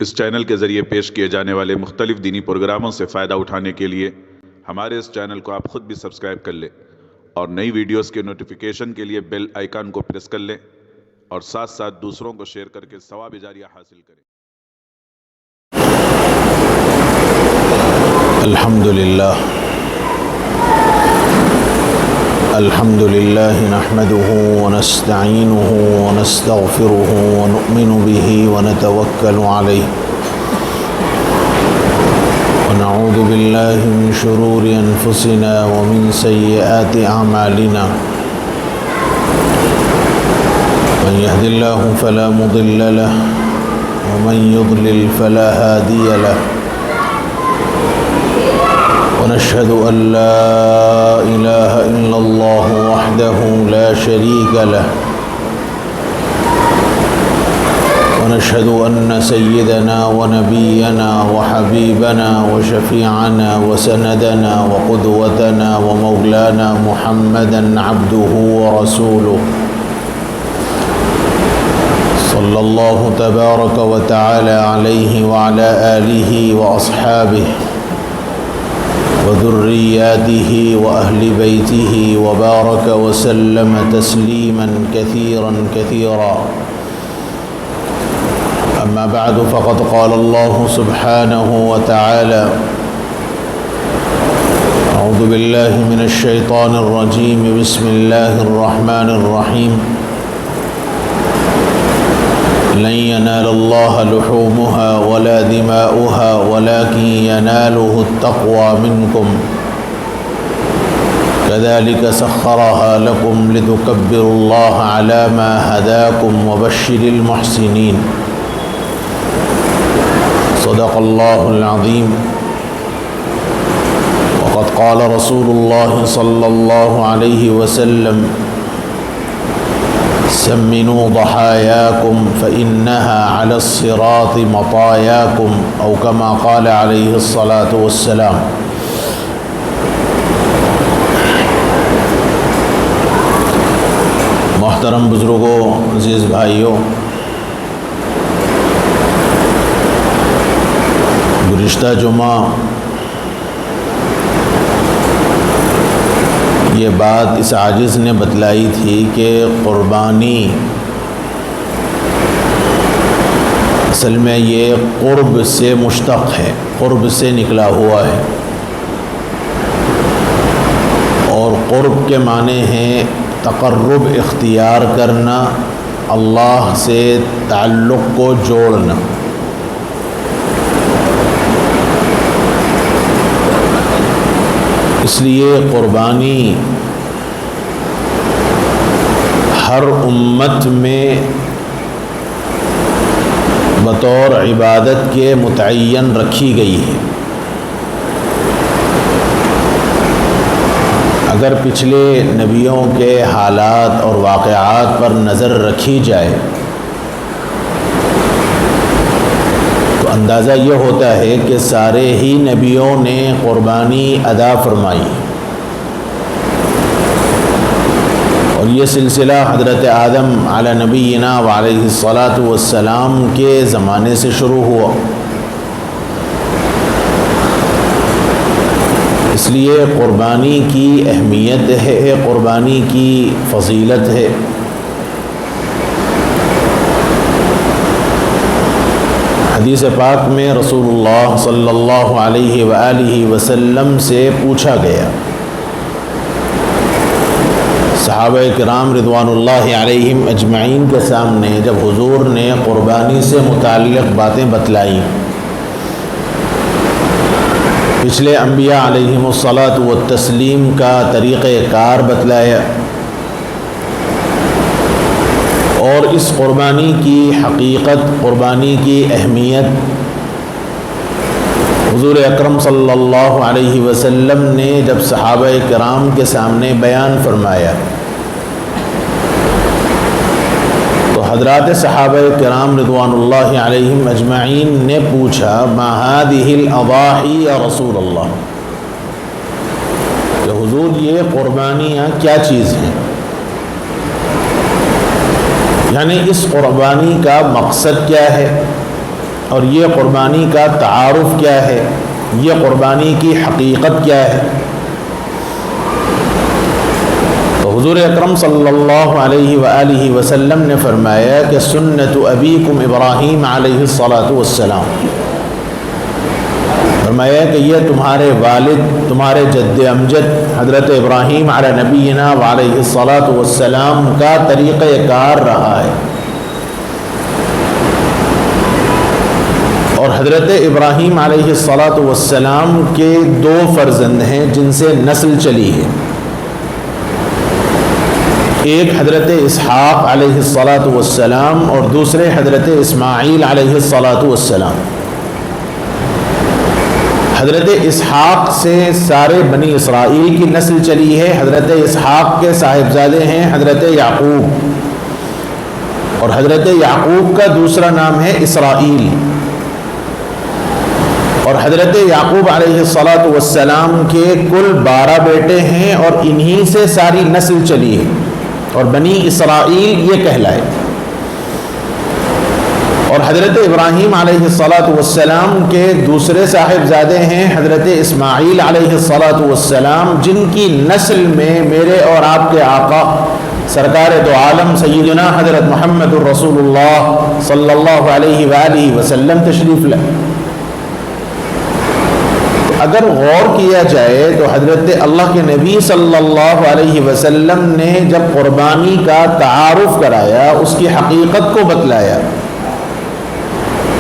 اس channel کے ذریعے پیش کیے جانے والے مختلف دینی پروگراموں سے فائدہ اٹھانے کے لیے ہمارے اس چینل کو آپ خود بھی سبسکرائب کر لیں اور نئی ویڈیوز کے نوٹیفیکیشن کے لیے بیل آئیکن کو پریس کر لیں اور ساتھ ساتھ دوسروں کو شیئر کر کے ثواب جاریہ حاصل کریں۔ الحمد لله نحمده ونستعينه ونستغفره ونؤمن به ونتوكل عليه ونعوذ بالله من شرور أنفسنا ومن سيئات أعمالنا من يهد الله فلا مضل له ومن يضلل فلا هادي له ونشهد أن لا إله إلا الله وحده لا شريك له ونشهد أن سيدنا ونبينا وحبيبنا وشفيعنا وسندنا وقدوتنا ومولانا محمدا عبده ورسوله صلى الله تبارك وتعالى عليه وعلى آله وأصحابه وذرياته وأهل بيته وبارك وسلم تسليما كثيرا كثيرا أما بعد فقد قال الله سبحانه وتعالى أعوذ بالله من الشيطان الرجيم بسم الله الرحمن الرحيم لن ينال الله لحومها ولا دماؤها ولكن يناله التقوى منكم كذلك سخرها لكم لتكبروا الله على ما هداكم وبشر المحسنين صدق الله العظيم وقد قال رسول الله صلى الله عليه وسلم سمنوا ضحاياكم فإنها على الصراط مطاياكم أو كما قال عليه الصلاة والسلام۔ محترم بزرگوں، عزیز بھائیوں، گزشتہ جمعہ یہ بات اس عاجز نے بتلائی تھی کہ قربانی اصل میں یہ قرب سے مشتق ہے، قرب سے نکلا ہوا ہے، اور قرب کے معنی ہیں تقرب اختیار کرنا، اللہ سے تعلق کو جوڑنا۔ اس لیے قربانی ہر امت میں بطور عبادت کے متعین رکھی گئی ہے۔ اگر پچھلے نبیوں کے حالات اور واقعات پر نظر رکھی جائے تو اندازہ یہ ہوتا ہے کہ سارے ہی نبیوں نے قربانی ادا فرمائی، اور یہ سلسلہ حضرت آدم علی نبینا وعلیہ الصلاۃ والسلام کے زمانے سے شروع ہوا۔ اس لیے قربانی کی اہمیت ہے، قربانی کی فضیلت ہے۔ حدیث پاک میں رسول اللہ صلی اللہ علیہ وآلہ وسلم سے پوچھا گیا، صحابہ کرام رضوان اللہ علیہم اجمعین کے سامنے جب حضور نے قربانی سے متعلق باتیں بتلائیں، پچھلے انبیاء علیہم الصلاۃ والتسلیم کا طریقہ کار بتلایا، اور اس قربانی کی حقیقت، قربانی کی اہمیت حضور اکرم صلی اللہ علیہ وسلم نے جب صحابہ کرام کے سامنے بیان فرمایا تو حضرات صحابہ کرام رضوان اللہ علیہم اجمعین نے پوچھا ما هذه الاضاحی یا رسول اللہ، کہ حضور یہ قربانیاں کیا چیز ہیں؟ یعنی اس قربانی کا مقصد کیا ہے اور یہ قربانی کا تعارف کیا ہے، یہ قربانی کی حقیقت کیا ہے؟ تو حضور اکرم صلی اللہ علیہ وآلہ وسلم نے فرمایا کہ سنت ابیکم ابراہیم علیہ الصلاۃ والسلام، فرمایا کہ یہ تمہارے والد، تمہارے جد امجد حضرت ابراہیم علی نبینا وعلیہ الصلاۃ والسلام کا طریقہ کار رہا ہے۔ اور حضرت ابراہیم علیہ الصلاۃ والسلام کے دو فرزند ہیں جن سے نسل چلی ہے، ایک حضرت اسحاق علیہ الصلاۃ والسلام اور دوسرے حضرت اسماعیل علیہ الصلاۃ والسلام۔ حضرت اسحاق سے سارے بنی اسرائیل کی نسل چلی ہے۔ حضرت اسحاق کے صاحبزادے ہیں حضرت یعقوب، اور حضرت یعقوب کا دوسرا نام ہے اسرائیل، اور حضرت یعقوب علیہ الصلاۃ والسلام کے کل 12 بیٹے ہیں اور انہی سے ساری نسل چلی ہے، اور بنی اسرائیل یہ کہلائے۔ اور حضرت ابراہیم علیہ الصلاۃ والسلام کے دوسرے صاحبزادے ہیں حضرت اسماعیل علیہ الصلاۃ والسلام، جن کی نسل میں میرے اور آپ کے آقا سرکار دو عالم سیدنا حضرت محمد الرسول اللہ صلی اللہ علیہ وآلہ وسلم تشریف لائے۔ اگر غور کیا جائے تو حضرت اللہ کے نبی صلی اللہ علیہ وسلم نے جب قربانی کا تعارف کرایا، اس کی حقیقت کو بتلایا،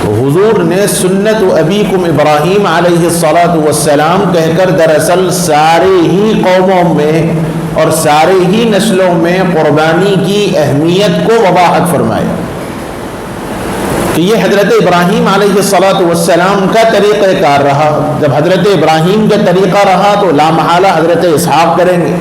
تو حضور نے سنت ابیکم ابراہیم علیہ الصلاۃ والسلام کہہ کر دراصل سارے ہی قوموں میں اور سارے ہی نسلوں میں قربانی کی اہمیت کو وضاحت فرمایا کہ یہ حضرت ابراہیم علیہ الصلاۃ والسلام کا طریقہ کار رہا۔ جب حضرت ابراہیم کا طریقہ رہا تو لا محالہ حضرت اسحاق کریں گے،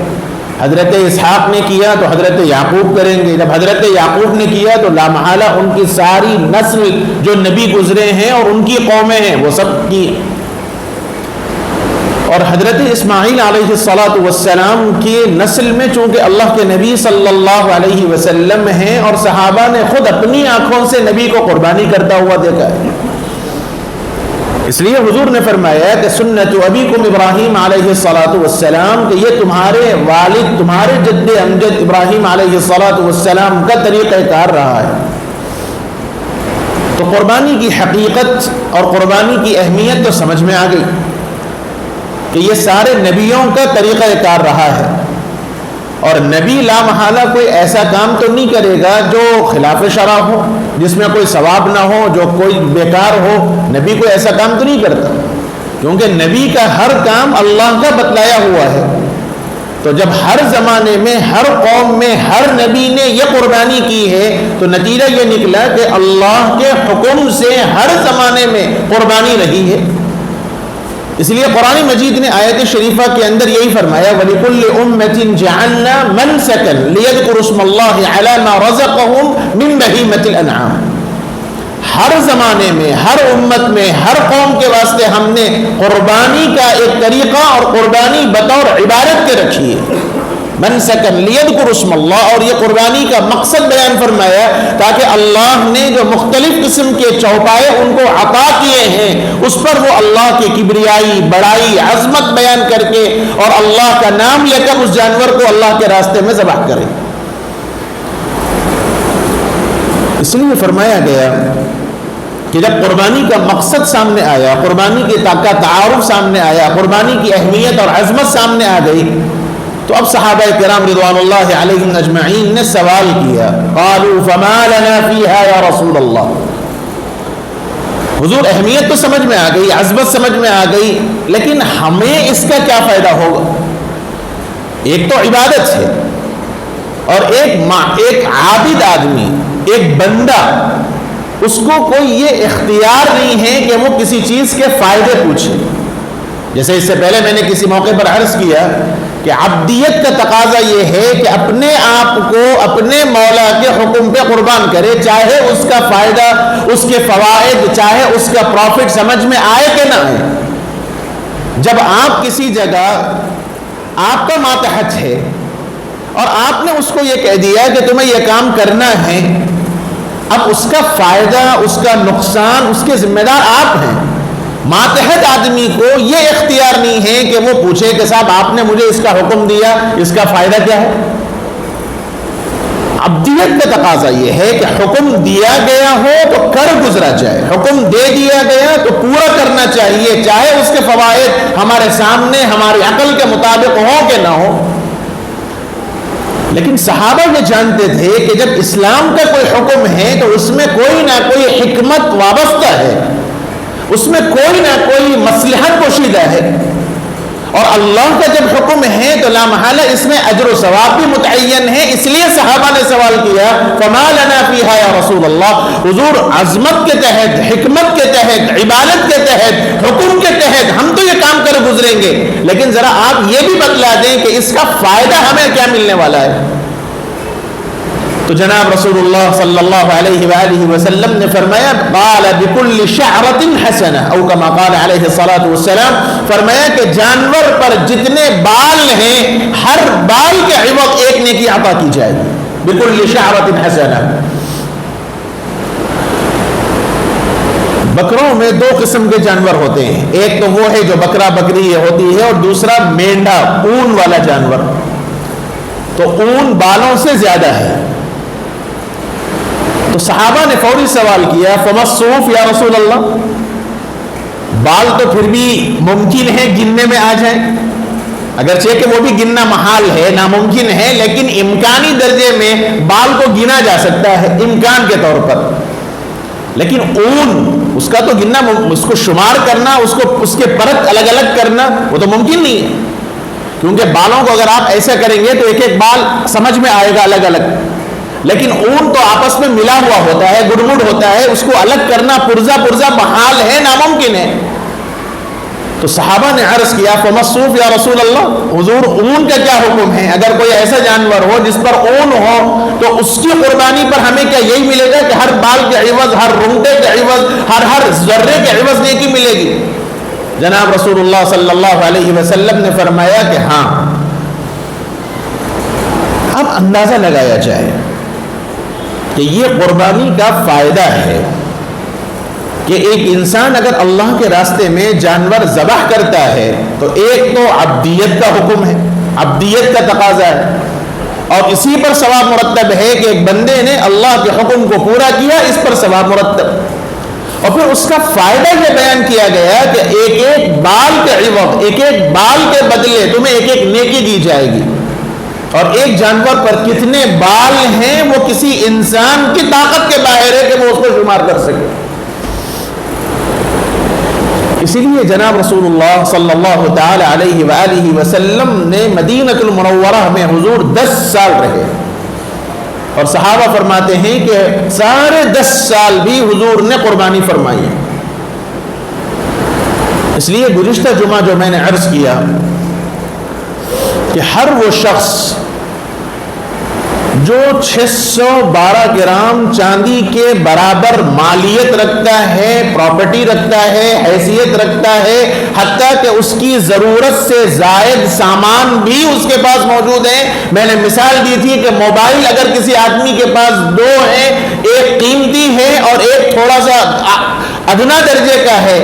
حضرت اسحاق نے کیا تو حضرت یعقوب کریں گے، جب حضرت یعقوب نے کیا تو لا محالہ ان کی ساری نسل جو نبی گزرے ہیں اور ان کی قومیں ہیں وہ سب کی۔ اور حضرت اسماعیل علیہ الصلاۃ والسلام کی نسل میں چونکہ اللہ کے نبی صلی اللہ علیہ وسلم ہیں اور صحابہ نے خود اپنی آنکھوں سے نبی کو قربانی کرتا ہوا دیکھا ہے، اس لیے حضور نے فرمایا کہ سنت ابیکم ابراہیم علیہ الصلاۃ والسلام، کہ یہ تمہارے والد، تمہارے جد امجد ابراہیم علیہ الصلاۃ والسلام کا طریقہ کار رہا ہے۔ تو قربانی کی حقیقت اور قربانی کی اہمیت تو سمجھ میں آ گئی کہ یہ سارے نبیوں کا طریقہ کار رہا ہے، اور نبی لا محالہ کوئی ایسا کام تو نہیں کرے گا جو خلاف شرع ہو، جس میں کوئی ثواب نہ ہو، جو کوئی بیکار ہو۔ نبی کوئی ایسا کام تو نہیں کرتا، کیونکہ نبی کا ہر کام اللہ کا بتلایا ہوا ہے۔ تو جب ہر زمانے میں، ہر قوم میں، ہر نبی نے یہ قربانی کی ہے تو نتیجہ یہ نکلا کہ اللہ کے حکم سے ہر زمانے میں قربانی رہی ہے۔ اس لیے قرآن مجید نے آیت شریفہ کے اندر یہی فرمایا وَلِكُلِّ أُمَّةٍ جَعَلْنَا مَنْسَكًا لِيَذْكُرُوا اسْمَ اللَّهِ عَلَى مَا رَزَقَهُمْ مِنْ بَهِيمَةِ الْأَنْعَامِ۔ ہر زمانے میں، ہر امت میں، ہر قوم کے واسطے ہم نے قربانی کا ایک طریقہ اور قربانی بطور عبادت کے رکھی ہے، منسکن لیذکروا اسم اللہ، اور یہ قربانی کا مقصد بیان فرمایا تاکہ اللہ نے جو مختلف قسم کے چوپائے ان کو عطا کیے ہیں اس پر وہ اللہ کی کبریائی، بڑائی، عظمت بیان کر کے اور اللہ کا نام لے کر اس جانور کو اللہ کے راستے میں ذبح کریں۔ اس لیے فرمایا گیا کہ جب قربانی کا مقصد سامنے آیا، قربانی کا تعارف سامنے آیا، قربانی کی اہمیت اور عظمت سامنے آ گئی، تو اب صحابہ کرام رضوان اللہ علیہم اجمعین نے سوال کیا، قالوا فما لنا فیہا یا رسول اللہ۔ حضور اہمیت تو سمجھ میں آ گئی، عظمت سمجھ میں آ گئی، لیکن ہمیں اس کا کیا فائدہ ہوگا؟ ایک تو عبادت ہے، اور ایک عابد آدمی، ایک بندہ، اس کو کوئی یہ اختیار نہیں ہے کہ وہ کسی چیز کے فائدے پوچھے۔ جیسے اس سے پہلے میں نے کسی موقع پر عرض کیا کہ عبدیت کا تقاضا یہ ہے کہ اپنے آپ کو اپنے مولا کے حکم پہ قربان کرے، چاہے اس کا فائدہ، اس کے فوائد، چاہے اس کا پروفٹ سمجھ میں آئے کہ نہ آئے۔ جب آپ کسی جگہ آپ کا ماتحت ہے اور آپ نے اس کو یہ کہہ دیا کہ تمہیں یہ کام کرنا ہے، اب اس کا فائدہ، اس کا نقصان، اس کے ذمہ دار آپ ہیں۔ ماتحت آدمی کو یہ اختیار نہیں ہے کہ وہ پوچھے کہ صاحب آپ نے مجھے اس کا حکم دیا، اس کا فائدہ کیا ہے؟ عبدیت کا تقاضا یہ ہے کہ حکم دیا گیا ہو تو کر گزرا جائے، حکم دے دیا گیا تو پورا کرنا چاہیے، چاہے اس کے فوائد ہمارے سامنے ہماری عقل کے مطابق ہو کہ نہ ہو۔ لیکن صحابہ یہ جانتے تھے کہ جب اسلام کا کوئی حکم ہے تو اس میں کوئی نہ کوئی حکمت وابستہ ہے، اس میں کوئی نہ کوئی مصلحت پوشیدہ ہے، اور اللہ کا جب حکم ہے تو لا محالہ اس میں اجر و ثواب بھی متعین ہے۔ اس لیے صحابہ نے سوال کیا فما لنا فیہا یا رسول اللہ، حضور عظمت کے تحت، حکمت کے تحت، عبادت کے تحت، حکم کے تحت ہم تو یہ کام کر گزریں گے، لیکن ذرا آپ یہ بھی بتلا دیں کہ اس کا فائدہ ہمیں کیا ملنے والا ہے۔ تو جناب رسول اللہ صلی اللہ علیہ وآلہ وسلم نے فرمایا قال بكل شعرة حسنة، او كما قال علیہ الصلاۃ والسلام، فرمایا کہ جانور پر جتنے بال ہیں ہر بال کے عوض ایک نیکی عطا کی جائے گی، بكل شعرة حسنة۔ بکروں میں دو قسم کے جانور ہوتے ہیں، ایک تو وہ ہے جو بکرا بکری ہوتی ہے، اور دوسرا مینڈا، اون والا جانور۔ تو اون بالوں سے زیادہ ہے۔ تو صحابہ نے فوری سوال کیا فما الصوف یا رسول اللہ، بال تو پھر بھی ممکن ہے گننے میں آ جائیں، اگرچہ کہ وہ بھی گننا محال ہے، ناممکن ہے، لیکن امکانی درجے میں بال کو گنا جا سکتا ہے امکان کے طور پر، لیکن اون اس کا تو گننا، اس کو شمار کرنا، اس کے پرت الگ الگ کرنا وہ تو ممکن نہیں ہے، کیونکہ بالوں کو اگر آپ ایسا کریں گے تو ایک ایک بال سمجھ میں آئے گا الگ الگ، لیکن اون تو آپس میں ملا ہوا ہوتا ہے، گڑ گڑ ہوتا ہے، اس کو الگ کرنا پرزا پرزا محال ہے، ناممکن ہے۔ تو صحابہ نے عرض کیا فما الصوف یا رسول اللہ، حضور اون کا کیا حکم ہے؟ اگر کوئی ایسا جانور ہو جس پر اون ہو تو اس کی قربانی پر ہمیں کیا یہی ملے گا کہ ہر بال کے عوض، ہر رونگٹے کے عوض، ہر ذرے کے عوض نیکی ملے گی؟ جناب رسول اللہ صلی اللہ علیہ وسلم نے فرمایا کہ ہاں۔ اب اندازہ لگایا جائے کہ یہ قربانی کا فائدہ ہے کہ ایک انسان اگر اللہ کے راستے میں جانور ذبح کرتا ہے تو ایک تو عبدیت کا حکم ہے، عبدیت کا تقاضا ہے، اور اسی پر ثواب مرتب ہے کہ ایک بندے نے اللہ کے حکم کو پورا کیا، اس پر ثواب مرتب، اور پھر اس کا فائدہ یہ بیان کیا گیا کہ ایک ایک بال کے عوض، ایک ایک بال کے بدلے تمہیں ایک ایک نیکی دی جائے گی، اور ایک جانور پر کتنے بال ہیں وہ کسی انسان کی طاقت کے باہر ہے کہ وہ اس کو شمار کر سکے۔ اسی لیے جناب رسول اللہ صلی اللہ تعالی علیہ وآلہ وسلم نے مدینہ المنورہ میں حضور 10 سال رہے، اور صحابہ فرماتے ہیں کہ سارے 10 سال بھی حضور نے قربانی فرمائی ہے۔ اس لیے گزشتہ جمعہ جو میں نے عرض کیا کہ ہر وہ شخص جو 612 گرام چاندی کے برابر مالیت رکھتا ہے، پراپرٹی رکھتا ہے، حیثیت رکھتا ہے، حتیٰ کہ اس کی ضرورت سے زائد سامان بھی اس کے پاس موجود ہے۔ میں نے مثال دی تھی کہ موبائل اگر کسی آدمی کے پاس 2 ہیں، ایک قیمتی ہے اور ایک تھوڑا سا ادنا درجے کا ہے،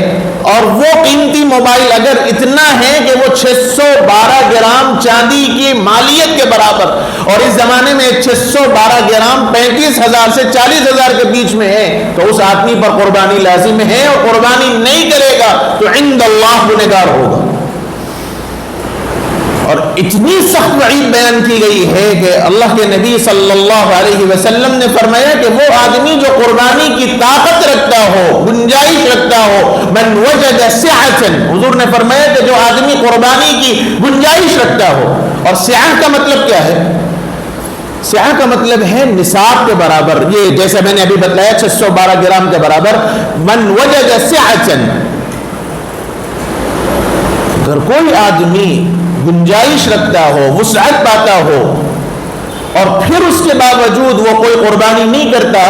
اور وہ قیمتی موبائل اگر اتنا ہے کہ وہ 612 گرام چاندی کی مالیت کے برابر، اور اس زمانے میں 612 گرام 35,000 سے 40,000 کے بیچ میں ہے، تو اس آدمی پر قربانی لازم ہے، اور قربانی نہیں کرے گا تو عند اللہ گنہگار ہوگا۔ اور اتنی سخت وعید بیان کی گئی ہے کہ اللہ کے نبی صلی اللہ علیہ وسلم نے فرمایا کہ وہ آدمی جو قربانی کی طاقت رکھتا ہو، گنجائش رکھتا ہو، من وجد سعة، حضور نے فرمایا کہ جو آدمی قربانی کی گنجائش رکھتا ہو، اور سعہ کا مطلب کیا ہے؟ سعہ کا مطلب ہے نصاب کے برابر، یہ جیسے میں نے ابھی بتلایا 612 گرام کے برابر، من وجد سعة، اگر کوئی آدمی گنجائش رکھتا ہو، وسعت پاتا ہو، اور پھر اس کے باوجود وہ کوئی قربانی نہیں کرتا،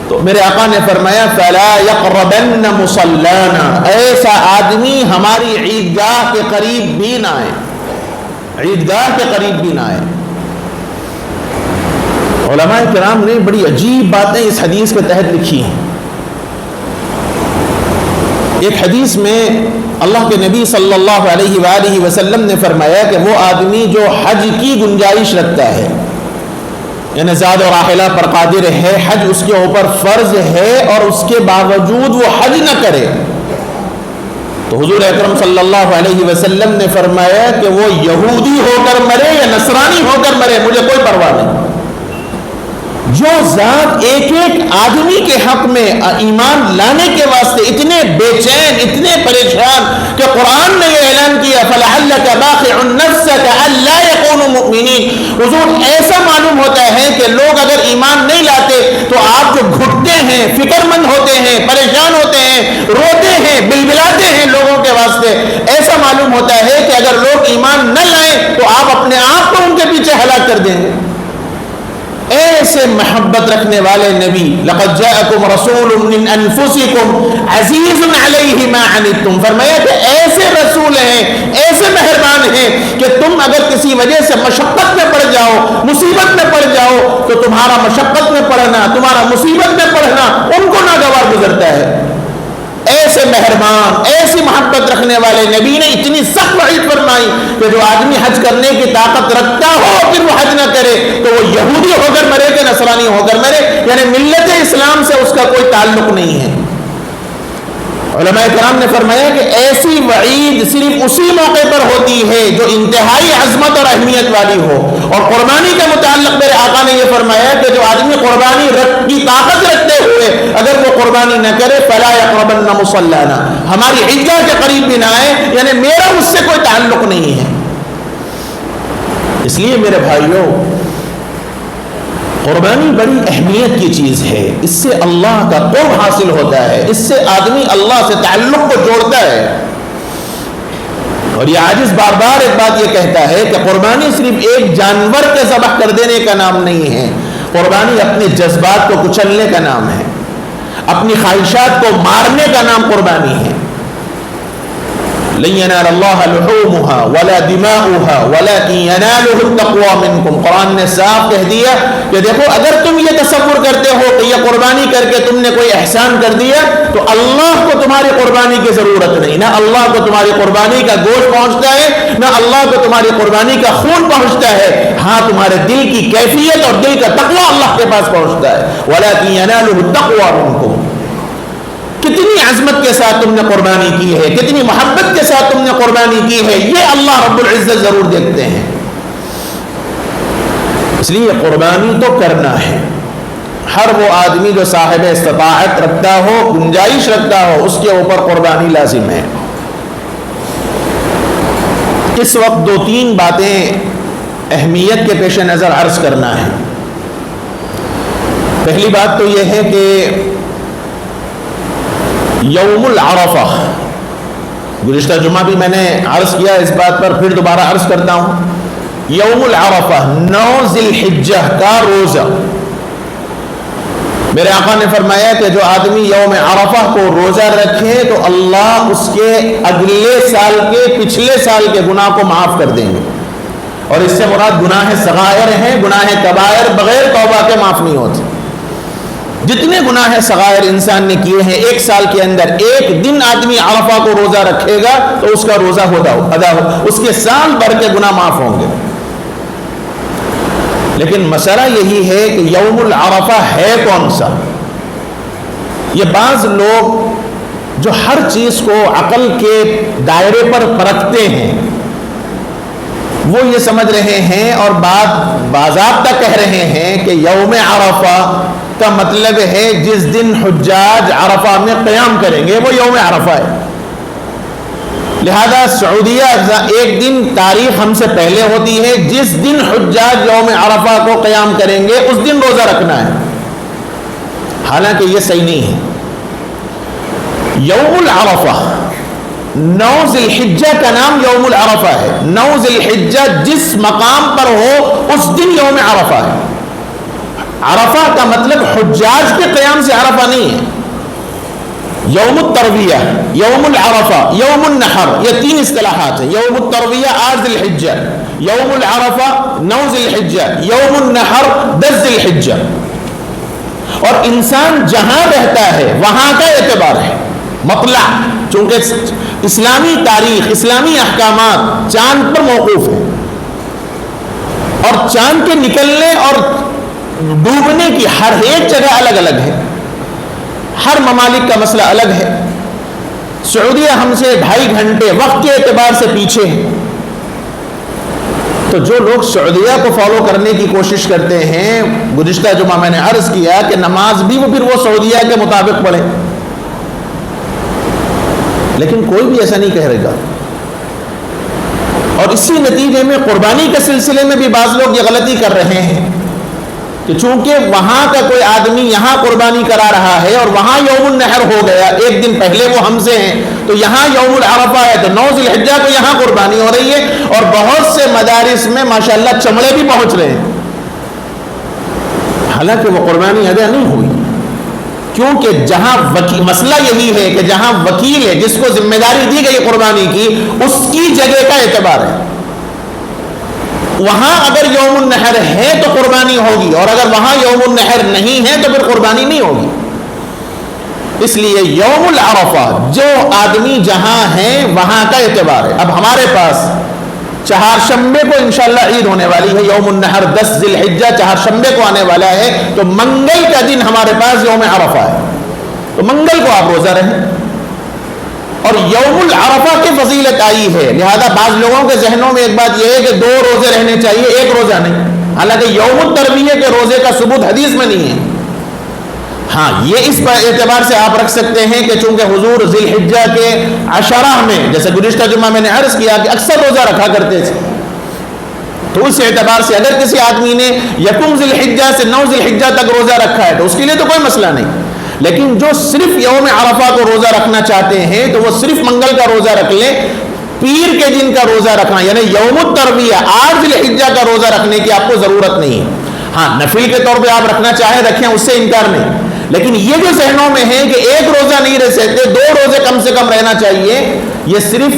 تو میرے آقا نے فرمایا فَلَا يَقْرَبَنَّ مُصَلَّانَا، ایسا آدمی ہماری عیدگاہ کے قریب بھی نہ آئے، عیدگاہ کے قریب بھی نہ آئے۔ علماء کرام نے بڑی عجیب باتیں اس حدیث کے تحت لکھی ہیں۔ ایک حدیث میں اللہ کے نبی صلی اللہ علیہ وآلہ وسلم نے فرمایا کہ وہ آدمی جو حج کی گنجائش رکھتا ہے، یعنی زاد و راحلہ پر قادر ہے، حج اس کے اوپر فرض ہے اور اس کے باوجود وہ حج نہ کرے، تو حضور اکرم صلی اللہ علیہ وسلم نے فرمایا کہ وہ یہودی ہو کر مرے یا نصرانی ہو کر مرے، مجھے کوئی پرواہ نہیں۔ جو ذات ایک ایک آدمی کے حق میں ایمان لانے کے واسطے اتنے بے چین، اتنے پریشان کہ قرآن نے یہ اعلان کیا فَلَعَلَّكَ بَاخِعٌ نَفْسَكَ أَلَّا يَكُونُوا مُؤْمِنِينَ، حضور ایسا معلوم ہوتا ہے کہ لوگ اگر ایمان نہیں لاتے تو آپ جو گھٹتے ہیں، فکر مند ہوتے ہیں، پریشان ہوتے ہیں، روتے ہیں، بلبلاتے ہیں لوگوں کے واسطے، ایسا معلوم ہوتا ہے کہ اگر لوگ ایمان نہ لائیں تو آپ اپنے آپ کو ان کے پیچھے ہلاک کر دیں گے۔ ایسے محبت رکھنے والے نبی، لقد جاءکم رسول من انفسکم عزیز علیہ ما عنتم، فرمایا کہ ایسے رسول ہیں، ایسے مہربان ہیں کہ تم اگر کسی وجہ سے مشقت میں پڑ جاؤ، مصیبت میں پڑ جاؤ تو تمہارا مشقت میں پڑنا، تمہارا مصیبت میں پڑنا ان کو ناگوار گزرتا ہے۔ ایسے مہربان، ایسی محبت رکھنے والے نبی نے اتنی سخت وعید فرمائی کہ جو آدمی حج کرنے کی طاقت رکھتا ہو پھر وہ حج نہ کرے تو وہ یہودی ہو کر مرے کہ نصرانی ہو کر مرے، یعنی ملت اسلام سے اس کا کوئی تعلق نہیں ہے۔ علماء کرام نے فرمایا کہ ایسی وعید صرف اسی موقع پر ہوتی ہے جو انتہائی عظمت اور اہمیت والی ہو، اور قربانی کے متعلق میرے آقا نے یہ فرمایا کہ جو آدمی قربانی کی طاقت رکھتے ہوئے اگر وہ قربانی نہ کرے فلا یقربن مصلانا، ہماری عیدگاہ کے قریب بھی نہ آئے، یعنی میرا اس سے کوئی تعلق نہیں ہے۔ اس لیے میرے بھائیوں، قربانی بڑی اہمیت کی چیز ہے، اس سے اللہ کا قرب حاصل ہوتا ہے، اس سے آدمی اللہ سے تعلق کو جوڑتا ہے۔ اور یہ عاجز بار بار ایک بات یہ کہتا ہے کہ قربانی صرف ایک جانور کے ذبح کر دینے کا نام نہیں ہے، قربانی اپنے جذبات کو کچلنے کا نام ہے، اپنی خواہشات کو مارنے کا نام قربانی ہے۔ لن ينال الله لحومها ولا دماؤها ولكن يناله التقوى منكم، قرآن نے صاف کہہ دیا کہ دیکھو اگر تم یہ تصور کرتے ہو کہ یہ قربانی کر کے تم نے کوئی احسان کر دیا تو اللہ کو تمہاری قربانی کی ضرورت نہیں، نہ اللہ کو تمہاری قربانی کا گوشت پہنچتا ہے، نہ اللہ کو تمہاری قربانی کا خون پہنچتا ہے، ہاں تمہارے دل کی کیفیت اور دل کا تقوی اللہ کے پاس پہنچتا ہے۔ ولكن يناله التقوى منكم، کتنی عظمت کے ساتھ تم نے قربانی کی ہے، کتنی محبت کے ساتھ تم نے قربانی کی ہے، یہ اللہ رب العزت ضرور دیکھتے ہیں۔ اس لیے قربانی تو کرنا ہے، ہر وہ آدمی جو صاحب استطاعت رکھتا ہو، گنجائش رکھتا ہو، اس کے اوپر قربانی لازم ہے۔ اس وقت دو تین باتیں اہمیت کے پیش نظر عرض کرنا ہے۔ پہلی بات تو یہ ہے کہ یوم العرفہ، گزشتہ جمعہ بھی میں نے عرض کیا، اس بات پر پھر دوبارہ عرض کرتا ہوں، یوم العرفہ 9 ذی الحجہ کا روزہ، میرے آقا نے فرمایا کہ جو آدمی یوم عرفہ کو روزہ رکھے تو اللہ اس کے اگلے سال کے پچھلے سال کے گناہ کو معاف کر دیں گے، اور اس سے مراد گناہ صغائر ہیں، گناہ کبائر بغیر توبہ کے معاف نہیں ہوتے۔ جتنے گناہ صغائر انسان نے کیے ہیں ایک سال کے اندر، ایک دن آدمی عرفہ کو روزہ رکھے گا تو اس کا روزہ ادا ہو، اس کے سال بھر کے گناہ معاف ہوں گے۔ لیکن مسئلہ یہی ہے کہ یوم العرفہ ہے کون سا؟ یہ بعض لوگ جو ہر چیز کو عقل کے دائرے پر پرکھتے ہیں وہ یہ سمجھ رہے ہیں اور بات باضابطہ کہہ رہے ہیں کہ یوم عرفہ کا مطلب ہے جس دن حجاج عرفہ میں قیام کریں گے وہ یوم عرفہ ہے، لہذا سعودیہ ایک دن تاریخ ہم سے پہلے ہوتی ہے، جس دن حجاج یوم عرفہ کو قیام کریں گے اس دن روزہ رکھنا ہے، حالانکہ یہ صحیح نہیں ہے۔ یوم العرفہ 9 ذی الحجہ کا نام یوم العرفہ ہے، 9 ذی الحجہ جس مقام پر ہو اس دن یوم عرفہ ہے۔ عرفہ کا مطلب حجاج کے قیام سے عرفہ نہیں ہے، یوم الترویہ، یوم العرفہ، یوم النحر، یہ 3 اصطلاحات ہیں۔ یوم الترویہ 8 ذی الحجہ، یوم العرفہ 9 ذی الحجہ، یوم النحر 10 ذی الحجہ۔ اور انسان جہاں رہتا ہے وہاں کا اعتبار ہے، مطلع، چونکہ اسلامی تاریخ، اسلامی احکامات چاند پر موقوف ہے، اور چاند کے نکلنے اور ڈوبنے کی ہر ایک جگہ الگ الگ ہے، ہر ممالک کا مسئلہ الگ ہے۔ سعودیہ ہم سے 2.5 گھنٹے وقت کے اعتبار سے پیچھے ہے، تو جو لوگ سعودیہ کو فالو کرنے کی کوشش کرتے ہیں، گزشتہ جمعہ میں نے عرض کیا کہ نماز بھی وہ پھر وہ سعودیہ کے مطابق پڑھے، لیکن کوئی بھی ایسا نہیں کہہ رہے گا۔ اور اسی نتیجے میں قربانی کے سلسلے میں بھی بعض لوگ یہ غلطی کر رہے ہیں کہ چونکہ وہاں کا کوئی آدمی یہاں قربانی کرا رہا ہے اور وہاں یوم النحر ہو گیا، ایک دن پہلے وہ ہم سے ہیں، تو یہاں یوم العرفہ ہے تو 9 ذی الحجہ کو یہاں قربانی ہو رہی ہے، اور بہت سے مدارس میں ماشاءاللہ چمڑے بھی پہنچ رہے ہیں، حالانکہ وہ قربانی ادا نہیں ہوئی، کیونکہ جہاں مسئلہ یہی ہے کہ جہاں وکیل ہے، جس کو ذمہ داری دی گئی قربانی کی، اس کی جگہ کا اعتبار ہے۔ وہاں اگر یوم النحر ہے تو قربانی ہوگی، اور اگر وہاں یوم النحر نہیں ہے تو پھر قربانی نہیں ہوگی۔ اس لیے یوم العرفہ جو آدمی جہاں ہے وہاں کا اعتبار ہے۔ اب ہمارے پاس چہارشنبے کو انشاءاللہ عید ہونے والی ہے، یوم النحر 10 ذی الحجہ چہارشنبے کو آنے والا ہے، تو منگل کا دن ہمارے پاس یوم عرفہ ہے، تو منگل کو آپ روزہ رہیں۔ اور یوم العرفہ کی فضیلت آئی ہے، لہذا بعض لوگوں کے ذہنوں میں ایک بات یہ ہے کہ 2 روزے رہنے چاہیے، 1 روزہ نہیں، حالانکہ یوم الترویہ کے روزے کا ثبوت حدیث میں نہیں ہے۔ ہاں یہ اس اعتبار سے آپ رکھ سکتے ہیں کہ چونکہ حضور ذی الحجہ کے عشرہ میں، جیسے گزشتہ جمعہ میں نے عرض کیا کہ اکثر روزہ رکھا کرتے تھے، تو اس اعتبار سے اگر کسی آدمی نے یکم ذی الحجہ سے 9 ذی الحجہ تک روزہ رکھا ہے تو اس کے لیے تو کوئی مسئلہ نہیں، لیکن جو صرف یوم عرفہ کو روزہ رکھنا چاہتے ہیں تو وہ صرف منگل کا روزہ رکھ لیں، پیر کے دن کا روزہ رکھنا یعنی یوم الترویہ 8 ذی الحجہ کا روزہ رکھنے کی آپ کو ضرورت نہیں ہے۔ ہاں نفل کے طور پہ آپ رکھنا چاہیں رکھیں، اس سے انکار نہیں، لیکن یہ جو ذہنوں میں ہے کہ 1 روزہ نہیں رہ سکتے، 2 روزے کم سے کم رہنا چاہیے، یہ صرف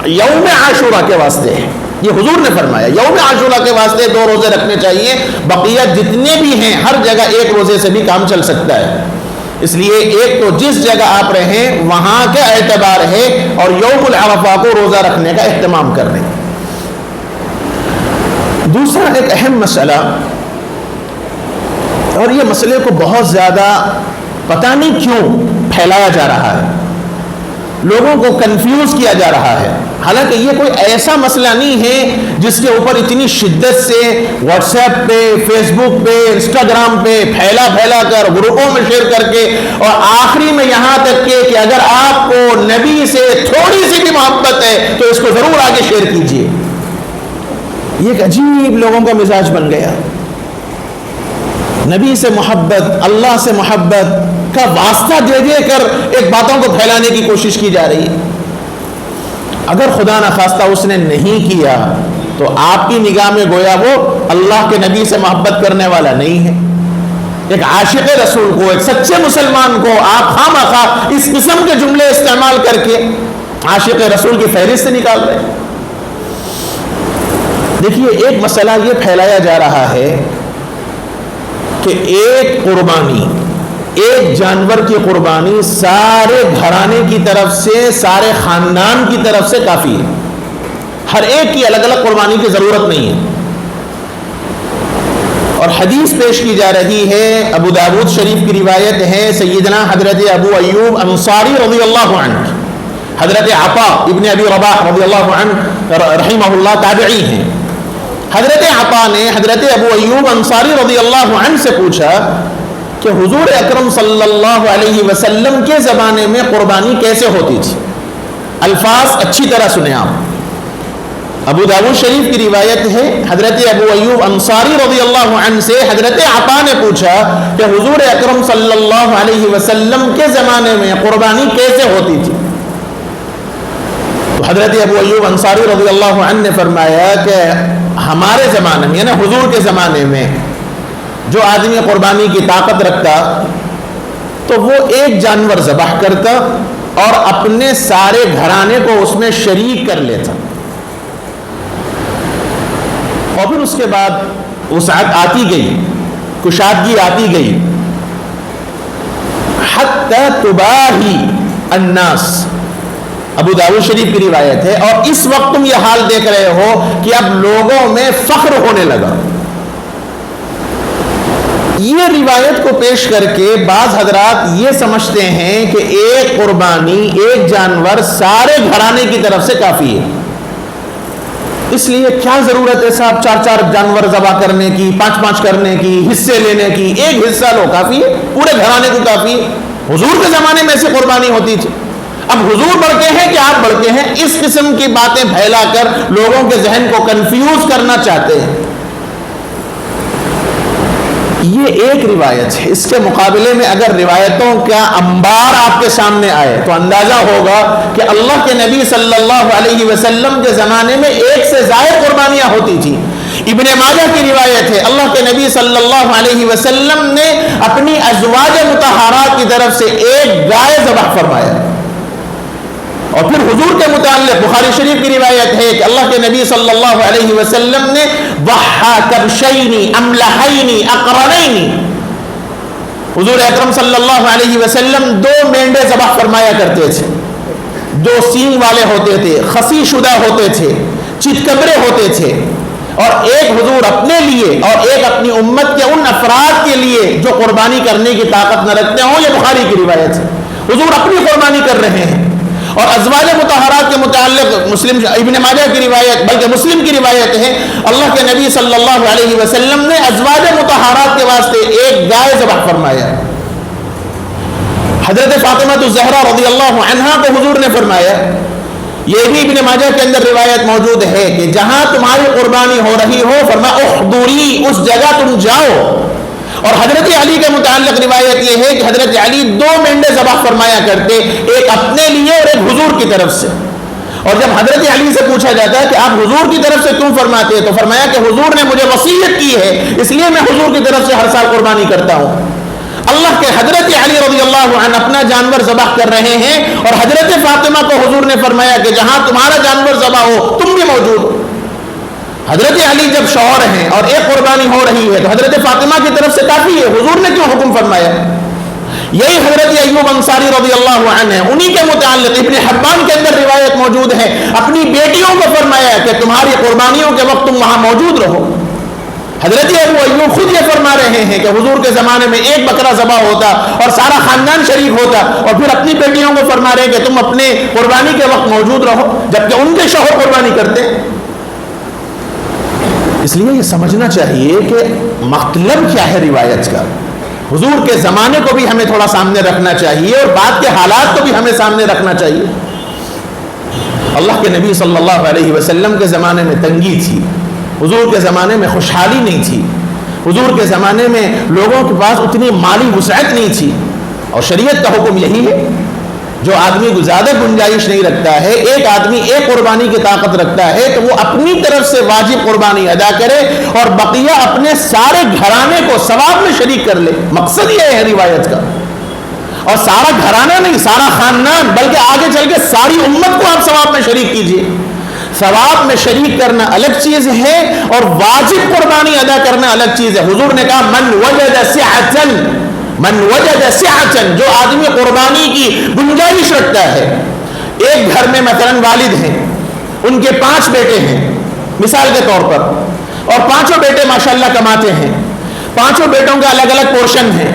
یوم عاشورہ کے واسطے ہے، یہ حضور نے فرمایا یوم عاشورہ کے واسطے 2 روزے رکھنے چاہیے، بقیہ جتنے بھی ہیں ہر جگہ 1 روزے سے بھی کام چل سکتا ہے۔ اس لیے ایک تو جس جگہ آپ رہیں وہاں کا اعتبار ہے، اور یوم العرفہ کو روزہ رکھنے کا اہتمام کر رہے ہیں۔ دوسرا ایک اہم مسئلہ، اور یہ مسئلے کو بہت زیادہ پتہ نہیں کیوں پھیلایا جا رہا ہے، لوگوں کو کنفیوز کیا جا رہا ہے، حالانکہ یہ کوئی ایسا مسئلہ نہیں ہے جس کے اوپر اتنی شدت سے واٹس ایپ پہ، فیس بک پہ، انسٹاگرام پہ پھیلا کر گروپوں میں شیئر کر کے، اور آخری میں یہاں تک کہ اگر آپ کو نبی سے تھوڑی سی بھی محبت ہے تو اس کو ضرور آگے شیئر کیجیے۔ یہ ایک عجیب لوگوں کا مزاج بن گیا، نبی سے محبت، اللہ سے محبت کا واسطہ دے دے کر ایک باتوں کو پھیلانے کی کوشش کی جا رہی ہے۔ اگر خدا نخواستہ اس نے نہیں کیا تو آپ کی نگاہ میں گویا وہ اللہ کے نبی سے محبت کرنے والا نہیں ہے۔ ایک عاشق رسول کو، ایک سچے مسلمان کو آپ خواہ اس قسم کے جملے استعمال کر کے عاشق رسول کی فہرست سے نکال رہے ہیں۔ دیکھیے ایک مسئلہ یہ پھیلایا جا رہا ہے کہ ایک قربانی، ایک جانور کی قربانی سارے گھرانے کی طرف سے، سارے خاندان کی طرف سے کافی ہے، ہر ایک کی الگ الگ قربانی کی ضرورت نہیں ہے۔ اور حدیث پیش کی جا رہی ہے، ابو داود شریف کی روایت ہے، سیدنا حضرت ابو ایوب انصاری رضی اللہ عنہ، حضرت عطا ابن ابی رباح رضی اللہ عنہ رحمہ اللہ تابعی ہیں، حضرت عطا نے حضرت ابو ایوب انصاری رضی اللہ عنہ سے پوچھا کہ حضور اکرم صلی اللہ علیہ وسلم کے زمانے میں قربانی کیسے ہوتی تھی؟ الفاظ اچھی طرح سنیں آپ۔ ابو داود شریف کی روایت ہے، حضرت ابو ایوب انصاری رضی اللہ عنہ سے حضرت عطا نے پوچھا کہ حضور اکرم صلی اللہ علیہ وسلم کے زمانے میں قربانی کیسے ہوتی تھی؟ تو حضرت ابو ایوب انصاری رضی اللہ عنہ نے فرمایا کہ ہمارے زمانے میں، یعنی حضور کے زمانے میں، جو آدمی قربانی کی طاقت رکھتا تو وہ ایک جانور ذبح کرتا اور اپنے سارے گھرانے کو اس میں شریک کر لیتا، اور پھر اس کے بعد وسعت آتی گئی، کشادگی آتی گئی، حتی تباہی الناس، ابو داؤد شریف کی روایت ہے، اور اس وقت تم یہ حال دیکھ رہے ہو کہ اب لوگوں میں فخر ہونے لگا۔ یہ روایت کو پیش کر کے بعض حضرات یہ سمجھتے ہیں کہ ایک قربانی، ایک جانور سارے گھرانے کی طرف سے کافی ہے، اس لیے کیا ضرورت ہے صاحب 4 جانور ذبح کرنے کی، 5 کرنے کی، حصے لینے کی، ایک حصہ لو کافی ہے، پورے گھرانے کو کافی ہے۔ حضور کے زمانے میں ایسی قربانی ہوتی تھی۔ اب حضور بڑکے ہیں کہ آپ بڑکے ہیں، اس قسم کی باتیں پھیلا کر لوگوں کے ذہن کو کنفیوز کرنا چاہتے ہیں۔ یہ ایک روایت ہے، اس کے مقابلے میں اگر روایتوں کا انبار آپ کے سامنے آئے تو اندازہ ہوگا کہ اللہ کے نبی صلی اللہ علیہ وسلم کے زمانے میں 1 سے زائد قربانیاں ہوتی تھی۔ ابن ماجہ کی روایت ہے، اللہ کے نبی صلی اللہ علیہ وسلم نے اپنی ازواج مطہرات کی طرف سے 1 گائے ذبح فرمایا، اور پھر حضور کے متعلق بخاری شریف کی روایت ہے کہ اللہ کے نبی صلی اللہ علیہ وسلم نے وحا کبشین املحین اقرنین، حضور اکرم صلی اللہ علیہ وسلم 2 مینڈے ذبح فرمایا کرتے تھے، 2 سینگ والے ہوتے تھے، خصی شدہ ہوتے تھے، چتکبرے ہوتے تھے، اور ایک حضور اپنے لیے اور ایک اپنی امت کے ان افراد کے لیے جو قربانی کرنے کی طاقت نہ رکھتے ہوں۔ یہ بخاری کی روایت ہے، حضور اپنی قربانی کر رہے ہیں۔ اور ازواج مطہرات کے متعلق مسلم ابن ماجہ کی روایت، بلکہ مسلم کی روایت ہے، اللہ کے نبی صلی اللہ علیہ وسلم نے ازواج مطہرات کے واسطے 1 گائے ذبح فرمایا۔ حضرت فاطمہ الزہرا رضی اللہ عنہا کو حضور نے فرمایا، یہ بھی ابن ماجہ کے اندر روایت موجود ہے کہ جہاں تمہاری قربانی ہو رہی ہو فرمایا احضری، اس جگہ تم جاؤ۔ اور حضرت علی کے متعلق روایت یہ ہے کہ حضرت علی 2 مینڈے ذبح فرمایا کرتے، ایک اپنے لیے اور ایک حضور کی طرف سے۔ اور جب حضرت علی سے پوچھا جاتا ہے کہ آپ حضور کی طرف سے کیوں فرماتے ہیں، تو فرمایا کہ حضور نے مجھے وصیت کی ہے، اس لیے میں حضور کی طرف سے ہر سال قربانی کرتا ہوں۔ اللہ کے حضرت علی رضی اللہ عنہ اپنا جانور ذبح کر رہے ہیں، اور حضرت فاطمہ کو حضور نے فرمایا کہ جہاں تمہارا جانور ذبح ہو تم بھی موجود ہو۔ حضرت علی جب شوہر ہیں اور ایک قربانی ہو رہی ہے تو حضرت فاطمہ کی طرف سے کافی ہے، حضور نے کیوں حکم فرمایا؟ یہی حضرت ایوب انصاری رضی اللہ عنہ، انہی کے متعلق ابن حبان کے اندر روایت موجود ہے، اپنی بیٹیوں کو فرمایا کہ تمہاری قربانیوں کے وقت تم وہاں موجود رہو۔ حضرت ابو ایوب خود یہ فرما رہے ہیں کہ حضور کے زمانے میں 1 بکرا ذبح ہوتا اور سارا خاندان شریک ہوتا، اور پھر اپنی بیٹیوں کو فرما رہے ہیں کہ تم اپنے قربانی کے وقت موجود رہو، جبکہ ان کے شوہر قربانی کرتے۔ اس لیے یہ سمجھنا چاہیے کہ مطلب کیا ہے روایت کا، حضور کے زمانے کو بھی ہمیں تھوڑا سامنے رکھنا چاہیے اور بعد کے حالات کو بھی ہمیں سامنے رکھنا چاہیے۔ اللہ کے نبی صلی اللہ علیہ وسلم کے زمانے میں تنگی تھی، حضور کے زمانے میں خوشحالی نہیں تھی، حضور کے زمانے میں لوگوں کے پاس اتنی مالی وسعت نہیں تھی، اور شریعت کا حکم یہی ہے، جو آدمی کو زیادہ گنجائش نہیں رکھتا ہے، ایک آدمی 1 قربانی کی طاقت رکھتا ہے تو وہ اپنی طرف سے واجب قربانی ادا کرے اور بقیہ اپنے سارے گھرانے کو ثواب میں شریک کر لے۔ مقصد یہ ہے روایت کا، اور سارا گھرانہ نہیں، سارا خاندان، بلکہ آگے چل کے ساری امت کو آپ ثواب میں شریک کیجیے۔ ثواب میں شریک کرنا الگ چیز ہے اور واجب قربانی ادا کرنا الگ چیز ہے۔ حضور نے کہا من وجد سعۃ، من وجد سعۃ، جو آدمی قربانی کی گنجائش رکھتا ہے۔ ایک گھر میں مثلا والد ہیں، ان کے 5 بیٹے ہیں مثال کے طور پر، اور 5 بیٹے ماشاءاللہ کماتے ہیں، 5 بیٹوں کا الگ الگ پورشن ہے،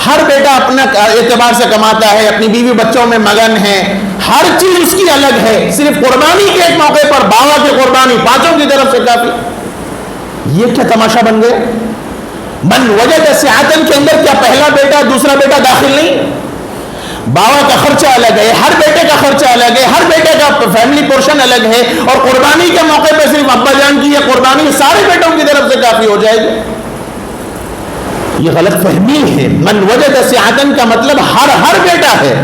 ہر بیٹا اپنا اعتبار سے کماتا ہے، اپنی بیوی بچوں میں مگن ہے، ہر چیز اس کی الگ ہے، صرف قربانی کے ایک موقع پر باوا کی قربانی 5 کی طرف سے کافی۔ یہ کیا تماشا بن گئے؟ من وجد سعۃ کے اندر کیا پہلا بیٹا دوسرا بیٹا داخل نہیں؟ باوا کا خرچہ الگ ہے، ہر بیٹے کا خرچہ الگ ہے، ہر بیٹے کا فیملی پورشن الگ ہے، اور قربانی کے موقع پہ صرف ابا جان کی یہ قربانی سارے بیٹوں کی طرف سے کافی ہو جائے گی۔ یہ غلط فہمی ہے۔ من وجد سعۃ کا مطلب ہر بیٹا ہے،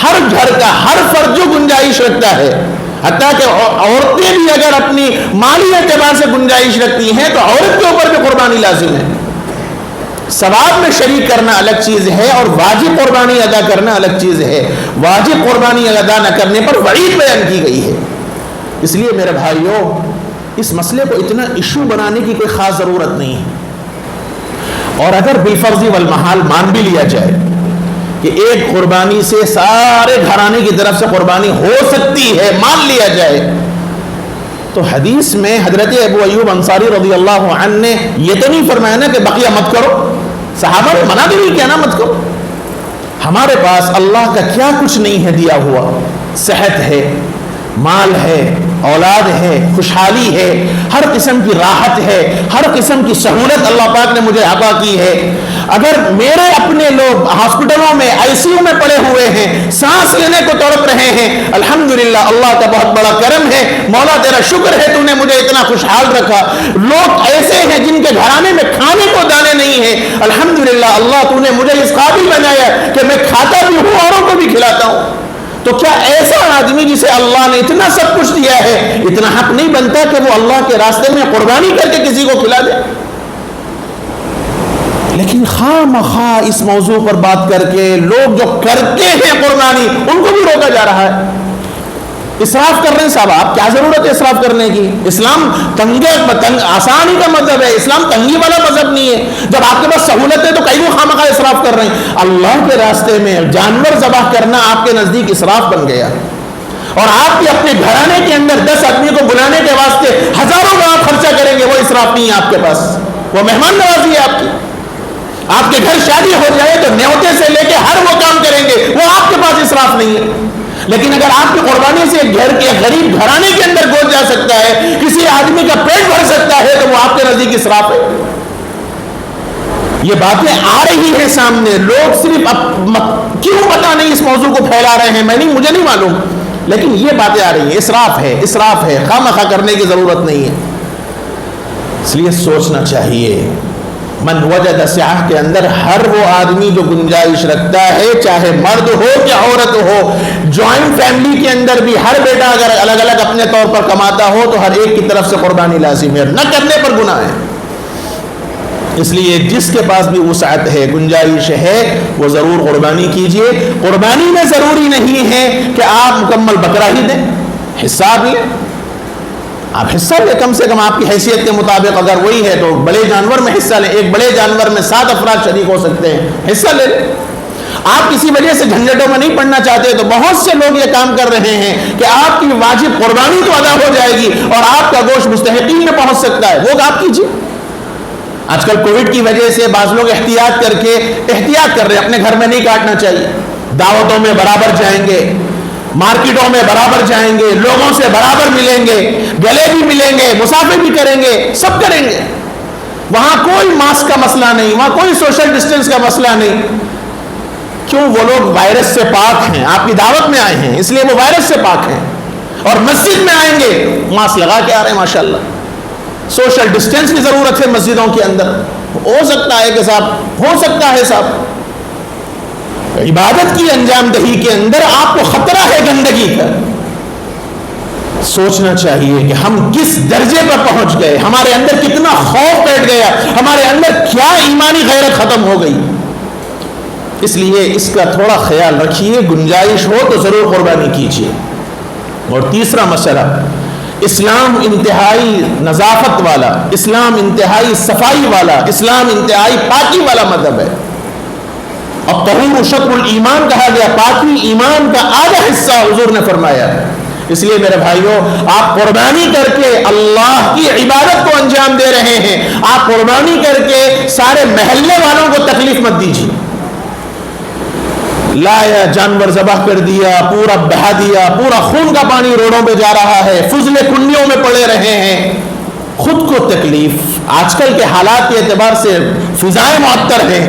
ہر گھر کا ہر فرد جو گنجائش رکھتا ہے، حتیٰ کہ عورتیں بھی اگر اپنی مالی اعتبار سے گنجائش رکھتی ہیں تو عورت کے اوپر بھی قربانی لازم ہے۔ ثواب میں شریک کرنا الگ چیز ہے اور واجب قربانی ادا کرنا الگ چیز ہے. واجب قربانی ادا نہ کرنے پر وعید بیان کی گئی ہے. اس لیے میرے بھائیوں اس مسئلے کو اتنا ایشو بنانے کی کوئی خاص ضرورت نہیں ہے. اور اگر بالفرض والمحال مان بھی لیا جائے کہ ایک قربانی سے سارے گھرانے کی طرف سے قربانی ہو سکتی ہے، مان لیا جائے، تو حدیث میں حضرت ابو ایوب انصاری رضی اللہ عنہ نے یہ تو نہیں فرمایا نا کہ بقیہ مت کرو. صحابہ نے منع بھی نہیں کیا نا مت کرو. ہمارے پاس اللہ کا کیا کچھ نہیں ہے دیا ہوا. صحت ہے، مال ہے، اولاد ہے، خوشحالی ہے، ہر قسم کی راحت ہے، ہر قسم کی سہولت اللہ پاک نے مجھے عطا کی ہے. اگر میرے اپنے لوگ ہاسپٹلوں میں آئی سی یو میں پڑے ہوئے ہیں، سانس لینے کو تڑپ رہے ہیں، الحمدللہ اللہ کا بہت بڑا کرم ہے، مولا تیرا شکر ہے تو نے مجھے اتنا خوشحال رکھا. لوگ ایسے ہیں جن کے گھرانے میں کھانے کو دانے نہیں ہیں، الحمدللہ اللہ تو نے مجھے اس قابل بنایا کہ میں کھاتا بھی ہوں، اوروں کو بھی کھلاتا ہوں. تو کیا ایسا آدمی جسے اللہ نے اتنا سب کچھ دیا ہے اتنا حق نہیں بنتا کہ وہ اللہ کے راستے میں قربانی کر کے کسی کو کھلا دے؟ لیکن خواہ مخواہ اس موضوع پر بات کر کے لوگ جو کرتے ہیں قربانی ان کو بھی روکا جا رہا ہے. اسراف کر رہے ہیں صاحب، آپ کیا ضرورت ہے اسراف کرنے کی؟ اسلام آسانی کا مذہب ہے، اسلام تنگی والا مذہب نہیں ہے. جب آپ کے پاس سہولت ہے تو کئی وہ خامخواہ اسراف کر رہے ہیں. اللہ کے راستے میں جانور ذبح کرنا آپ کے نزدیک اسراف بن گیا، اور آپ بھی اپنے گھرانے کے اندر 10 آدمی کو بلانے کے واسطے ہزاروں کا آپ خرچہ کریں گے، وہ اسراف نہیں ہے آپ کے پاس، وہ مہمان نوازی ہے آپ کی. آپ کے گھر شادی ہو جائے تو نیوتے سے لے کے ہر وہ کام کریں گے، وہ آپ کے پاس اسراف نہیں ہے. لیکن اگر آپ کی قربانی سے گھر کے غریب گھرانے کے اندر گوشت جا سکتا ہے، کسی آدمی کا پیٹ بھر سکتا ہے، تو وہ آپ کے نزدیک اسراف ہے. یہ باتیں آ رہی ہیں سامنے. لوگ صرف کیوں پتہ نہیں اس موضوع کو پھیلا رہے ہیں مجھے نہیں معلوم، لیکن یہ باتیں آ رہی ہیں. اسراف ہے، اسراف ہے، خواہ مخواہ کرنے کی ضرورت نہیں ہے. اس لیے سوچنا چاہیے. من وجد سعہ کے اندر ہر وہ آدمی جو گنجائش رکھتا ہے، چاہے مرد ہو یا عورت ہو، جوائنٹ فیملی کے اندر بھی ہر بیٹا اگر الگ الگ اپنے طور پر کماتا ہو تو ہر ایک کی طرف سے قربانی لازم ہے، نہ کرنے پر گناہ ہے. اس لیے جس کے پاس بھی وسعت ہے، گنجائش ہے، وہ ضرور قربانی کیجئے. قربانی میں ضروری نہیں ہے کہ آپ مکمل بکرا ہی دیں، حصہ بھی لیں. آپ حصہ لیں، کم سے کم آپ کی حیثیت کے مطابق اگر وہی ہے تو بڑے جانور میں حصہ لیں. ایک بڑے جانور میں 7 افراد شریک ہو سکتے ہیں، حصہ لے لیں. آپ کسی وجہ سے جھنجھٹوں میں نہیں پڑنا چاہتے تو بہت سے لوگ یہ کام کر رہے ہیں کہ آپ کی واجب قربانی تو ادا ہو جائے گی اور آپ کا گوشت مستحقین میں پہنچ سکتا ہے، وہ آپ کیجیے. آج کل کووڈ کی وجہ سے بعض لوگ احتیاط کر رہے ہیں، اپنے گھر میں نہیں کاٹنا چاہیے. دعوتوں میں برابر جائیں گے، مارکیٹوں میں برابر جائیں گے، لوگوں سے برابر ملیں گے، گلے بھی ملیں گے، مسافر بھی کریں گے، سب کریں گے. وہاں کوئی ماسک کا مسئلہ نہیں، وہاں کوئی سوشل ڈسٹینس کا مسئلہ نہیں. کیوں؟ وہ لوگ وائرس سے پاک ہیں، آپ کی دعوت میں آئے ہیں اس لیے وہ وائرس سے پاک ہیں. اور مسجد میں آئیں گے ماسک لگا کے آ رہے ہیں ماشاءاللہ. سوشل ڈسٹینس کی ضرورت ہے مسجدوں کے اندر. ہو سکتا ہے کہ صاحب عبادت کی انجام دہی کے اندر آپ کو خطرہ ہے گندگی کا. سوچنا چاہیے کہ ہم کس درجے پر پہنچ گئے، ہمارے اندر کتنا خوف بیٹھ گیا، ہمارے اندر کیا ایمانی غیرت ختم ہو گئی. اس لیے اس کا تھوڑا خیال رکھیے. گنجائش ہو تو ضرور قربانی کیجیے. اور تیسرا مسئلہ، اسلام انتہائی نظافت والا، اسلام انتہائی صفائی والا، اسلام انتہائی پاکی والا مذہب ہے. الطہور شطر الایمان کہا گیا، پاکی ایمان کا آدھا حصہ حضور نے فرمایا. اس لیے میرے بھائیوں، آپ قربانی کر کے اللہ کی عبادت کو انجام دے رہے ہیں. آپ قربانی کر کے سارے محلے والوں کو تکلیف مت دیجیے. لایا جانور ذبح کر دیا، پورا بہا دیا، پورا خون کا پانی روڈوں پہ جا رہا ہے، فضلے کنڈیوں میں پڑے رہے ہیں، خود کو تکلیف. آج کل کے حالات کے اعتبار سے فضائیں معطر ہیں،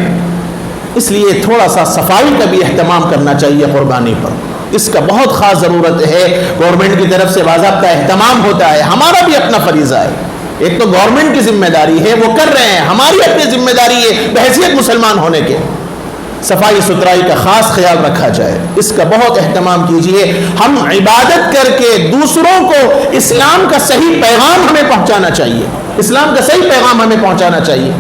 اس لیے تھوڑا سا صفائی کا بھی اہتمام کرنا چاہیے قربانی پر. اس کا بہت خاص ضرورت ہے. گورنمنٹ کی طرف سے باضابطہ اہتمام ہوتا ہے، ہمارا بھی اپنا فریضہ ہے. ایک تو گورنمنٹ کی ذمہ داری ہے، وہ کر رہے ہیں، ہماری اپنی ذمہ داری ہے بحیثیت مسلمان ہونے کے. صفائی ستھرائی کا خاص خیال رکھا جائے، اس کا بہت اہتمام کیجیے. ہم عبادت کر کے دوسروں کو اسلام کا صحیح پیغام ہمیں پہنچانا چاہیے، اسلام کا صحیح پیغام ہمیں پہنچانا چاہیے.